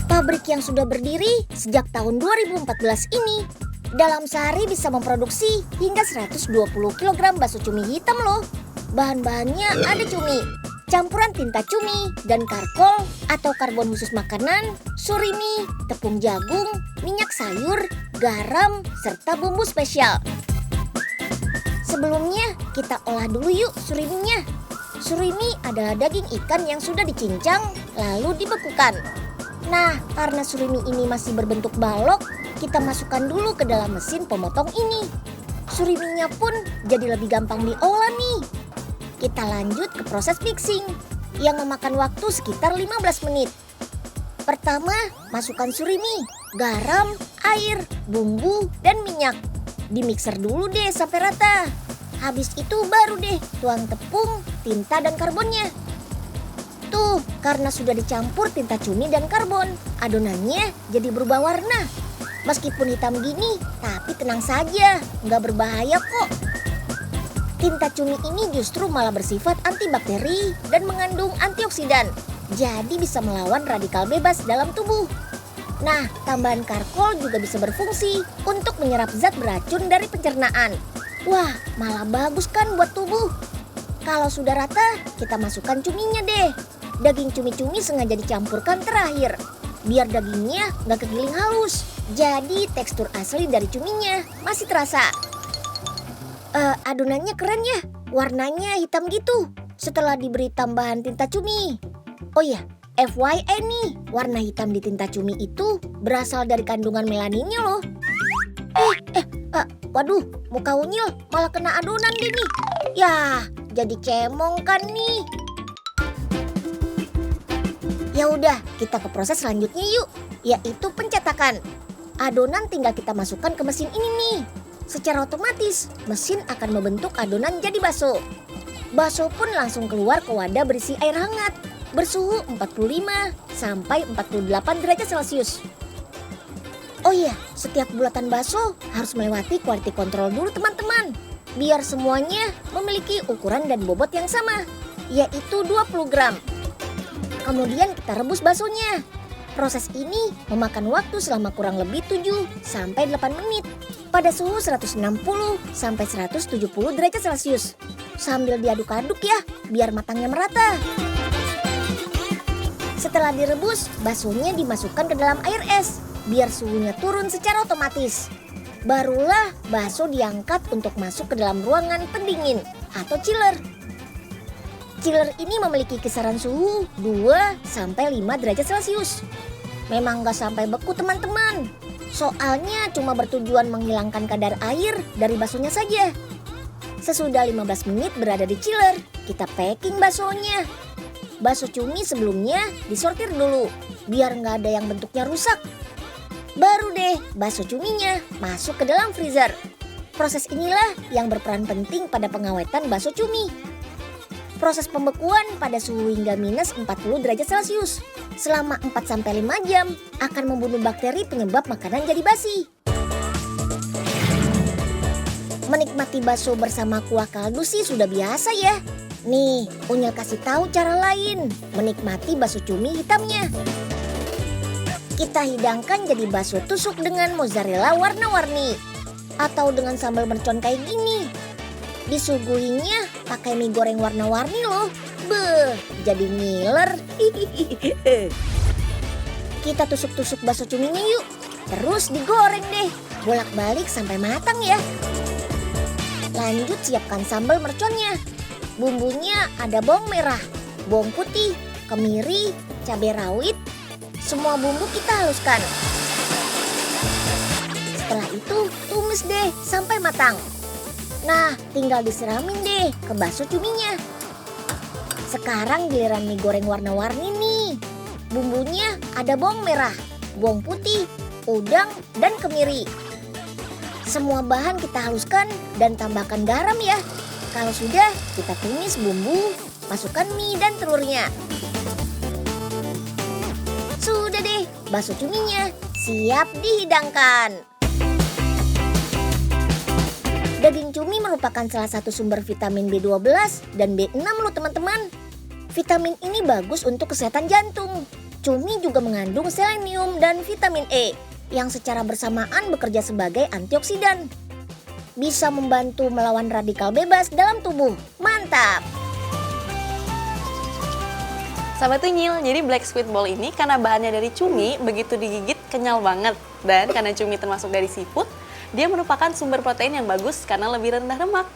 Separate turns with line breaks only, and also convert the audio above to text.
Pabrik yang sudah berdiri sejak tahun 2014 ini dalam sehari bisa memproduksi hingga 120 kg bakso cumi hitam loh. Bahan-bahannya ada cumi, campuran tinta cumi, dan karkol atau karbon khusus makanan, surimi, tepung jagung, minyak sayur, garam, serta bumbu spesial. Sebelumnya kita olah dulu yuk suriminya. Surimi adalah daging ikan yang sudah dicincang lalu dibekukan. Nah, karena surimi ini masih berbentuk balok, kita masukkan dulu ke dalam mesin pemotong ini. Suriminya pun jadi lebih gampang diolah nih. Kita lanjut ke proses mixing yang memakan waktu sekitar 15 menit. Pertama, masukkan surimi, garam, air, bumbu, dan minyak. Dimixer dulu deh sampai rata. Habis itu baru deh tuang tepung, tinta, dan karbonnya. Tuh, karena sudah dicampur tinta cumi dan karbon, adonannya jadi berubah warna. Meskipun hitam gini, tapi tenang saja, nggak berbahaya kok. Tinta cumi ini justru malah bersifat antibakteri dan mengandung antioksidan. Jadi bisa melawan radikal bebas dalam tubuh. Nah, tambahan karkol juga bisa berfungsi untuk menyerap zat beracun dari pencernaan. Wah, malah bagus kan buat tubuh. Kalau sudah rata, kita masukkan cuminya deh. Daging cumi-cumi sengaja dicampurkan terakhir, biar dagingnya nggak kegiling halus. Jadi tekstur asli dari cuminya masih terasa. Adonannya keren ya, warnanya hitam gitu setelah diberi tambahan tinta cumi. Oh iya, FYI nih, warna hitam di tinta cumi itu berasal dari kandungan melaninnya loh. Waduh, muka unyil malah kena adonan deh nih. Yah, jadi cemong kan nih. Ya udah, kita ke proses selanjutnya yuk, yaitu pencetakan. Adonan tinggal kita masukkan ke mesin ini nih. Secara otomatis, mesin akan membentuk adonan jadi bakso. Bakso pun langsung keluar ke wadah berisi air hangat bersuhu 45 sampai 48 derajat Celcius. Oh iya, setiap bulatan bakso harus melewati quality control dulu teman-teman, biar semuanya memiliki ukuran dan bobot yang sama, yaitu 20 gram. Kemudian kita rebus baksonya. Proses ini memakan waktu selama kurang lebih 7 sampai 8 menit pada suhu 160 sampai 170 derajat Celcius. Sambil diaduk-aduk ya, biar matangnya merata. Setelah direbus, baksonya dimasukkan ke dalam air es, biar suhunya turun secara otomatis. Barulah bakso diangkat untuk masuk ke dalam ruangan pendingin atau chiller. Chiller ini memiliki kisaran suhu 2 sampai 5 derajat Celcius. Memang nggak sampai beku teman-teman. Soalnya cuma bertujuan menghilangkan kadar air dari baksonya saja. Sesudah 15 menit berada di chiller, kita packing baksonya. Bakso cumi sebelumnya disortir dulu, biar nggak ada yang bentuknya rusak. Baru deh bakso cuminya masuk ke dalam freezer. Proses inilah yang berperan penting pada pengawetan bakso cumi. Proses pembekuan pada suhu hingga minus 40 derajat Celcius selama 4-5 jam akan membunuh bakteri penyebab makanan jadi basi. Menikmati bakso bersama kuah kaldu sih sudah biasa ya. Nih, Unyil kasih tahu cara lain menikmati bakso cumi hitamnya. Kita hidangkan jadi bakso tusuk dengan mozzarella warna-warni atau dengan sambal mercon kayak gini. Disuguhinya pakai mie goreng warna-warni loh. Beuh, jadi ngiler. Kita tusuk-tusuk bakso cuminya yuk. Terus digoreng deh, bolak-balik sampai matang ya. Lanjut siapkan sambal merconnya. Bumbunya ada bawang merah, bawang putih, kemiri, cabai rawit. Semua bumbu kita haluskan. Setelah itu tumis deh sampai matang. Nah, tinggal disiramin deh ke bakso cuminya. Sekarang giliran mie goreng warna-warni nih. Bumbunya ada bawang merah, bawang putih, udang, dan kemiri. Semua bahan kita haluskan dan tambahkan garam ya. Kalau sudah, kita tumis bumbu, masukkan mie dan telurnya. Sudah deh, bakso cuminya siap dihidangkan. Daging cumi merupakan salah satu sumber vitamin B12 dan B6 loh teman-teman. Vitamin ini bagus untuk kesehatan jantung. Cumi juga mengandung selenium dan vitamin E yang secara bersamaan bekerja sebagai antioksidan. Bisa membantu melawan radikal bebas dalam tubuh. Mantap!
Sahabat Tunyil, jadi black squid ball ini karena bahannya dari cumi, begitu digigit kenyal banget. Dan karena cumi termasuk dari seafood, dia merupakan sumber protein yang bagus karena lebih rendah lemak.